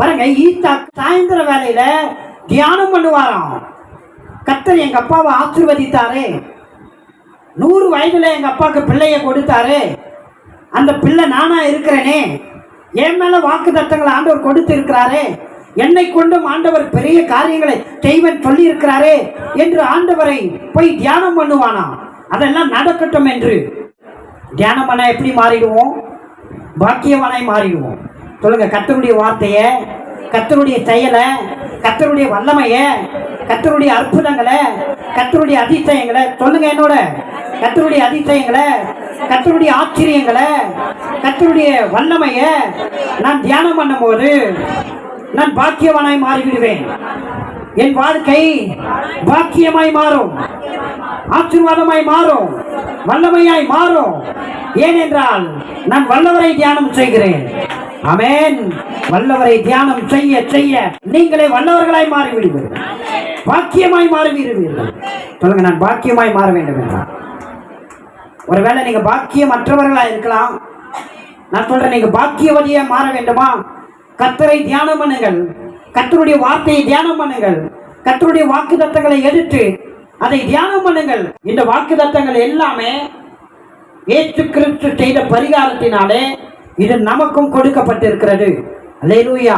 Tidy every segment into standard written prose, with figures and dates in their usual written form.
பாருங்க, ஈசாக்கு சாயந்தர வேலையில தியானம் பண்ணுவாராம். கர்த்தர் எங்க அப்பாவை ஆசீர்வதித்தாரே, 100 வயதுல எங்க அப்பாவுக்கு பிள்ளைய கொடுத்தாரு, அந்த பிள்ளை நானா இருக்கிறேனே, என் மேல வாக்கு தத்தங்களை ஆண்டவர் கொடுத்து இருக்கிறாரே, என்னை கொண்டும் ஆண்டவர் பெரிய காரியங்களை செய்வன் சொல்லி இருக்கிறாரே என்று ஆண்டவரை போய் தியானம் பண்ணுவானா. அதெல்லாம் நடக்கட்டும் என்று தியானம் பண்ண எப்படி மாறிடுவோம்? பாக்கியவானாய் மாறிடுவோம். சொல்லுங்க, கர்த்தருடைய வார்த்தையை, கர்த்தருடைய செயலை, கர்த்தருடைய வல்லமையை, கர்த்தருடைய அற்புதங்களை, கர்த்தருடைய அதிசயங்களை சொல்லுங்க என்னோட. கர்த்தருடைய அதிசயங்களை, கர்த்தருடைய ஆச்சரியங்களை, கர்த்தருடைய வல்லமையை நான் தியானம் பண்ணும் போது நான் பாக்கியவானாய் மாறிவிடுவேன். என் வாழ்க்கை பாக்கியமாய் மாறும், ஆசீர்வாதமாய் மாறும், வல்லமையாய் மாறும். ஏனென்றால் நான் வல்லவரை தியானம் செய்கிறேன். ஆமென். வல்லவரை தியானம் செய்ய செய்ய நீங்களே வல்லவர்களாய் மாறிவிடுவீர்கள், பாக்கியமாய் மாறிவிடுவீர்கள். சொல்லுங்க, நான் பாக்கியமாய் மாற வேண்டும் என்றால். ஒருவேளை நீங்க பாக்கியமற்றவர்களா இருக்கலாம். நான் சொல்றேன், நீங்க பாக்கியவதியா மாற வேண்டுமா? கர்த்தரை தியானம் பண்ணுங்கள், கர்த்தருடைய வார்த்தையை தியானம் பண்ணுங்கள், கர்த்தருடைய வாக்கு தத்தங்களை எடுத்து அதை தியானம் பண்ணுங்கள். இந்த வாக்கு தத்தங்கள் எல்லாமே இயேசு கிறிஸ்து செய்த பரிகாரத்தினாலே இது நமக்கும் கொடுக்கப்பட்டிருக்கிறது. அல்லேலூயா.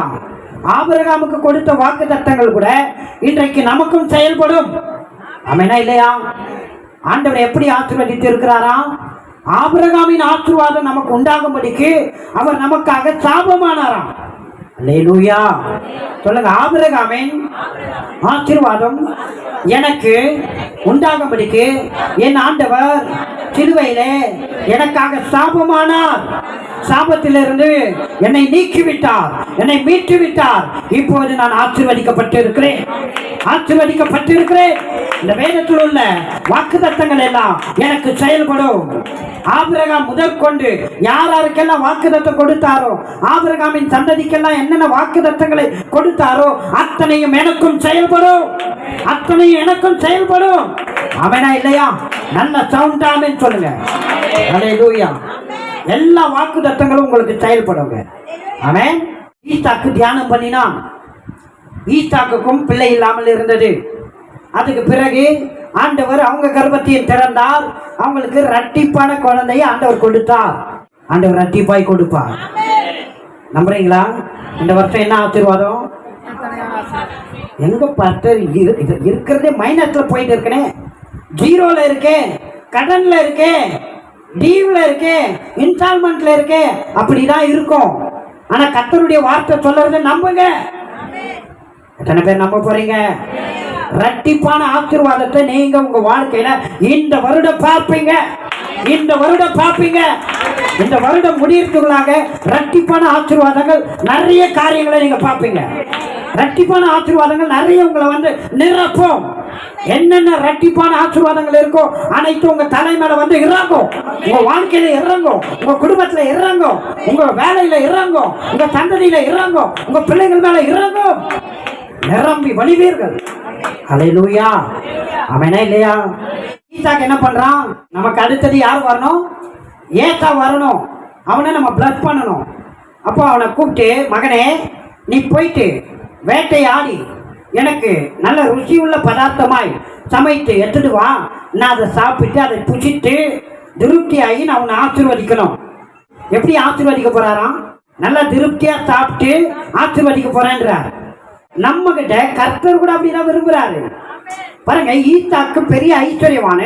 ஆபிரகாமுக்கு கொடுத்த வாக்கு தத்தங்கள் கூட இன்றைக்கு நமக்கும் செயல்படும். ஆமெனா இல்லையா? ஆண்டவர் எப்படி ஆசீர்வதித்து இருக்கிறாரா? ஆபிரகாமின் ஆசீர்வாதம் நமக்கு உண்டாகும்படிக்கு அவர் நமக்காக சாபமானாராம். அல்லேலூயா. சொல்லுங்க, ஆபிரகாமின் ஆசீர்வாதம் எனக்கு உண்டாகும்படிக்கு என் ஆண்டவர் சிலுவையிலே எனக்காக சாபமானார். சாபத்திலிருந்து என்னை நீக்கிவிட்டார், என்னை மீட்டு விட்டார். இப்போது நான் ஆசீர்வதிக்கப்பட்டிருக்கிறேன், ஆசீர்வதிக்கப்பட்டிருக்கிறேன். இந்த வேதத்தில் உள்ள வாக்குத்தத்தங்கள் எல்லாம் எனக்கு செயல்படும். ஆபிரகாம் முதற்கொண்டு யாருக்கெல்லாம் வாக்குத்தத்தம் கொடுத்தாரோ, ஆபிரகாமின் சந்ததிக்கெல்லாம் என்னென்ன வாக்குத்தத்தங்களை கொடுத்தாரோ அத்தனையும் எனக்கும் செயல்படும், அத்தனையும் எனக்கும் செயல்படும். ஆமெனா இல்லையா? நல்ல சவுண்ட் ஆமென் சொல்லுங்க. அல்லேலூயா. எல்லா வாக்குத்தத்தங்களும் உங்களுக்கு செயல்படுங்க. ஆமென். ஈசாக்கு தியானம் பண்ணினான். ஈசாக்குக்கும் பிள்ளை இல்லாமல் இருந்தது. அதுக்கு பிறகு ஆண்டவர் அவங்க கர்ப்பத்தையும் திறந்தார். அவங்களுக்கு இரட்டிப்பான குழந்தையை ஆண்டவர் கொடுத்தார். ஆண்டவர் இரட்டிப்பாய் கொடுப்பார். நம்புறீங்களா? இந்த வருஷம் என்ன ஆசீர்வாதம்? எங்க பார்த்து இருக்கிறதே மைனஸ்ல போயிட்டு இருக்கனே, ஜீரோல இருக்கே, கடன்ல இருக்கே, டீவ்ல இருக்கே, இன்ஸ்டால்மெண்ட்ல இருக்கே, அப்படிதான் இருக்கும். ஆனா கர்த்தருடைய வார்த்தை சொல்றது நம்புங்க. எத்தனை பேர் நம்ப போறீங்க? இரட்டிப்பான ஆசீர்வாதத்தை நீங்க உங்க வாழ்க்கையில இந்த வருடம் பார்ப்பீங்க, இந்த வருடம் பார்ப்பீங்க. இந்த வருடம் முடியறதுக்குள்ளாக இரட்டிப்பான ஆசீர்வாதங்கள், நிறைய காரியங்களை நீங்க பார்ப்பீங்க. இரட்டிப்பான ஆசீர்வாதங்கள் நிறைய உங்களை வந்து நிரப்பும். என்னென்ன இரட்டிப்பான ஆசீர்வாதங்கள் இருக்கோ அனைத்தும் உங்க தலை மேல வந்து இறங்கும். உங்க வாழ்க்கையில இறங்கும், உங்க குடும்பத்துல இறங்கும், உங்க வேலையில இறங்கும், உங்க சந்ததியில இறங்கும், உங்க பிள்ளைகள் மேல இறங்கும். நிரம்பி வழிவீர்கள். அல்லேலூயா. ஆமெனா இல்லையா? ஈசாக்கு என்ன பண்றான்? நமக்கு அடுத்தது யார் வரணும்? ஏசா வரணும். அவனை நம்ம பிளஸ் பண்ணணும். அப்போ அவனை கூப்பிட்டு, மகனே நீ போயிட்டு வேட்டையாடி எனக்கு நல்ல ருசியுள்ள பதார்த்தமாய் சமைத்து எடுத்துட்டு வா. நான் அதை சாப்பிட்டு அதை புசித்து திருப்தியாகி நான் அவனை ஆசீர்வதிக்கணும். எப்படி ஆசீர்வதிக்க போறாராம்? நல்லா திருப்தியா சாப்பிட்டு ஆசீர்வதிக்க போறேன்றார். நம்ம கிட்ட கர்த்தர் கூட அப்படிதான் விரும்புறாரு. பாருங்க, ஈசாக்கு பெரிய ஐஸ்வர்யமான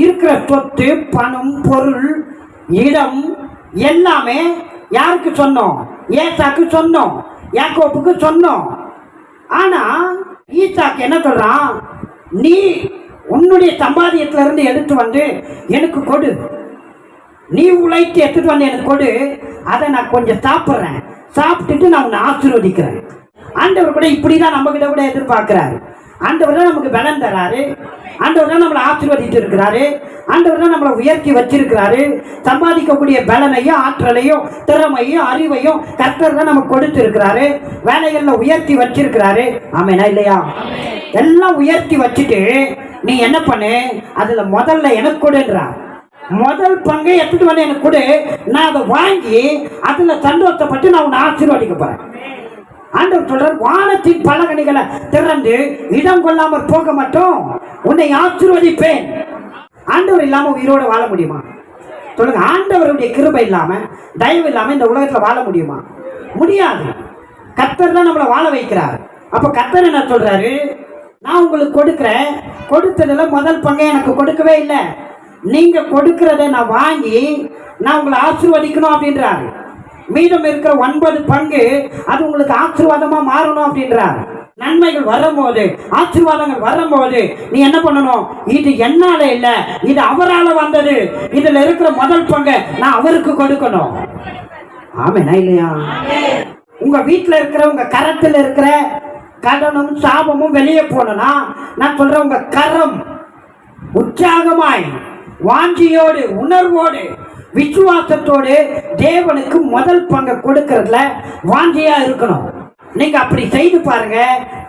இருக்கிற சொத்து, பணம், பொருள், இடம் எல்லாமே யாருக்கு சொன்னோம்? ஏசாக்கு சொன்னோம், யாக்கோப்புக்கு சொன்னோம். ஆனா ஈசாக்கு என்ன சொல்றான்? நீ உன்னுடைய சம்பாதியத்துல இருந்து எடுத்து வந்து எனக்கு கொடு, நீ உழைத்து எடுத்துட்டு வந்து எனக்கு கொடு, அதை நான் கொஞ்சம் சாப்பிட்றேன், சாப்பிட்டுட்டு நான் உன்னை ஆசீர்வதிக்கிறேன். ஆண்டவர் கூட இப்படிதான் நம்ம கிட்ட கூட எதிர்பார்க்கிறாரு. ஆண்டவர் தான் நமக்கு பலன் தராரு, ஆண்டவர் தான் நம்மளை ஆசீர்வதித்து இருக்கிறாரு, ஆண்டவர் தான் நம்மளை உயர்த்தி வச்சிருக்கிறாரு. சம்பாதிக்கக்கூடிய பலனையும் ஆற்றலையும் திறமையும் அறிவையும் கர்த்தர் தான் நமக்கு கொடுத்து இருக்கிறாரு. வேலைகள்ல உயர்த்தி வச்சிருக்கிறாரு. ஆமெனா இல்லையா? எல்லாம் உயர்த்தி வச்சுட்டு நீ என்ன பண்ணு, அதுல முதல்ல எனக்கு கொடுன்றார். முதல் பங்கை எடுத்துட்டு வந்து எனக்கு கொடு, நான் அதை வாங்கி அதுல சந்தோஷப்பட்டு நான் உன்னை ஆசீர்வதிக்க போறேன். ஆண்டவர் சொல்றார், வானத்தின் பலகணிகளை திறந்து இடம் கொள்ளாமற் போக மாட்டோம், உன்னை ஆசீர்வதிப்பேன். ஆண்டவர் இல்லாம உயிரோட வாழ முடியுமா சொல்லுங்க? ஆண்டவருடைய கிருபை இல்லாம, தயவு இல்லாம இந்த உலகத்துல வாழ முடியுமா? முடியாது. கர்த்தர் தான் நம்மளை வாழ வைக்கிறார். அப்ப கர்த்தர் என்ன சொல்றாரு, நான் உங்களுக்கு கொடுக்கிறேன், கொடுத்ததுல முதல் பங்கை எனக்கு கொடுக்கவே இல்லை, நீங்க கொடுக்கிறத நான் வாங்கி நான் உங்களை ஆசீர்வதிக்கணும் அப்படின்றாரு. மீதம் இருக்கிற 9 பங்கு அது உங்களுக்கு ஆசீர்வாதமா மாறணும் அப்படின்றார். நன்மைகள் வரும்போது, ஆசீர்வாதங்கள் வரும்போது நீ என்ன பண்ணணும், இது என்னால இல்லை, இது அவரால் வந்தது, இதுல இருக்கிற முதல் பங்கை நான் அவருக்கு கொடுக்கணும். ஆமென் இல்லையா? உங்க வீட்டில் இருக்கிற, உங்க கரத்தில் இருக்கிற கடனும் சாபமும் வெளியே போனா, நான் சொல்றேன், உங்க கரம் உற்சாகமாய் வாஞ்சியோடு உணர்வோடு விசுவாசத்தோடு தேவனுக்கு முதல் பங்கை கொடுக்கறதுல வாஞ்சியா இருக்கணும். நீங்க அப்படி செய்து பாருங்க,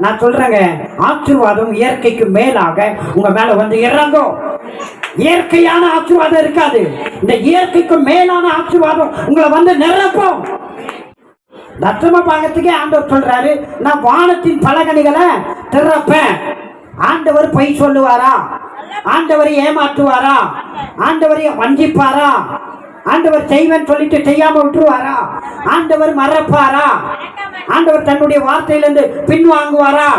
நான் சொல்றேங்க, ஆசீர்வாதம் இயற்கைக்கு மேலாக உங்க மேல வந்து இறங்கும். இயற்கையான ஆசீர்வாதம் இருக்காது, இந்த இயற்கைக்கு மேலான ஆசீர்வாதம் உங்களை வந்து நிரப்பும். தசம பாகத்துக்கே ஆண்டவர் சொல்றாரு, நான் வானத்தின் பலகணிகளை திறப்பேன். ஆண்டவர் பொய் சொல்லுவாரா? ஆண்டவரை ஏமாற்றுவாரா? ஆண்டவரை வஞ்சிப்பாரா? ஆண்டவர் செய்வேன் சொல்லிட்டு செய்யாம விட்டுருவாரா? ஆண்டவர் மறப்பாரா? ஆண்டவர் தன்னுடைய வார்த்தையிலிருந்து பின்வாங்குவாரா?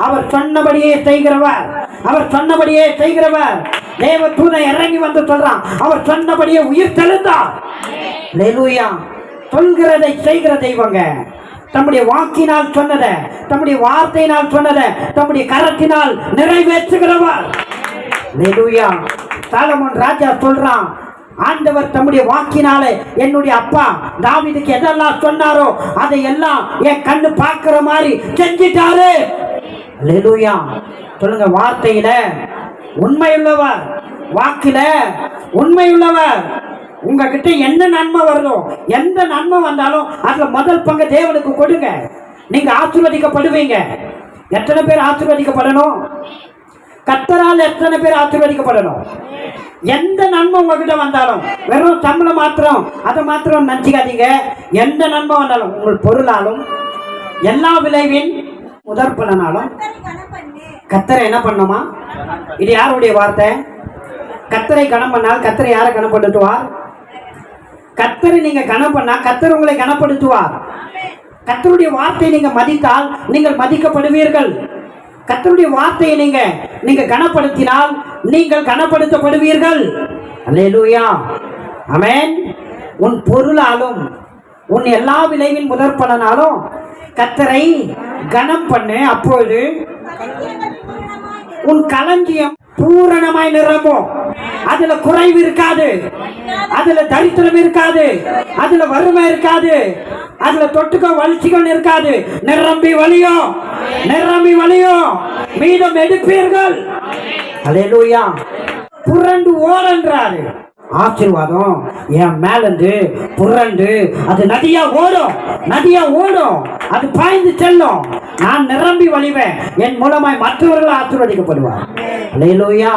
அவர் சொன்னபடியே செய்கிறவர், அவர் சொன்னபடியே செய்கிறவர். தேவ தூதன் இறங்கி வந்து சொல்றான், அவர் சொன்னபடியே உயிர் தெழுந்தார். அல்லேலூயா. சொல்கிறதை செய்கிற தெய்வங்க. தம்முடைய வாக்கினால் சொன்னதை, தம்முடைய வார்த்தையினால் சொன்னதை தம்முடைய கரத்தினால் நிறைவேற்றுகிறவர். அல்லேலூயா. சாலமோன் ராஜா சொல்றான், ஆண்டவர் தம்முடைய வாக்கினாலே என்னுடைய அப்பா தாவீதுக்கு எதெல்லாம் சொன்னாரோ அதை எல்லாம் என் கண்ணு பார்க்கிற மாதிரி செஞ்சிட்டாரு. அல்லேலூயா. சொல்லுங்க, வார்த்தையில உண்மையுள்ளவர், வாக்கில உண்மையுள்ளவர். உங்ககிட்ட என்ன நன்மை வருதோ, எந்த நன்மை வந்தாலும் அதுல முதல் பங்கு தேவனுக்கு கொடுங்க. நீங்க ஆசீர்வதிக்கப்படுவீங்க. எத்தனை பேர் ஆசீர்வதிக்கப்படணும்? கர்த்தரால் எத்தனை பேர் ஆசீர்வதிக்கப்படணும்? எந்த நன்மை உங்ககிட்ட வந்தாலும், வெறும் சம்பளம் மாத்திரம் அதை மாத்திரம் நினைச்சுக்காதீங்க. எந்த நன்மை வந்தாலும், உங்கள் பொருளாலும் எல்லா விளைவின் முதற் பலனாலும் கர்த்தரை என்ன பண்ணுமா? இது யாருடைய வார்த்தை? கர்த்தரை கனம் பண்ணால் கர்த்தரை யாரை கனப்படுத்துவார்? கர்த்தரை நீங்க கனம் பண்ணா கர்த்தர் உங்களை கனப்படுத்துவார். கர்த்தருடைய வார்த்தையை நீங்க மதித்தால் நீங்கள் மதிக்கப்படுவீர்கள். கர்த்தருடைய வார்த்தையை நீங்க கனப்படுத்தினால் நீங்கள் கனப்படுத்தப்படுவீர்கள். அல்லேலூயா. ஆமென். உன் பொருளாலும் உன் எல்லா விளைவின் முதற் பலனாலும் கர்த்தரை கனம் பண்ணு. அப்போது உன் களஞ்சியம் பூரணமாய் நிரம்பும். அதுல குறைவு இருக்காது, அதுல தரித்திரம் இருக்காது, அதுல வறுமை இருக்காது, அதுல தொட்டுக்க வளர்ச்சிகள் இருக்காது. நிரம்பி வழியும், நிரம்பி வழியும், மீதம் எடுப்பீர்கள். அல்லேலூயா. புரண்டு ஓடுன்றாரு. ஆசீர்வாதம் என் மேலிருந்து புரண்டு அது நதியா ஓடும், நதியா ஓடும், அது பாய்ந்து செல்லும். நான் நிரம்பி வழிவேன், என் மூலமாய் மற்றவர்கள் ஆசீர்வதிக்கப்படுவார். அல்லேலூயா.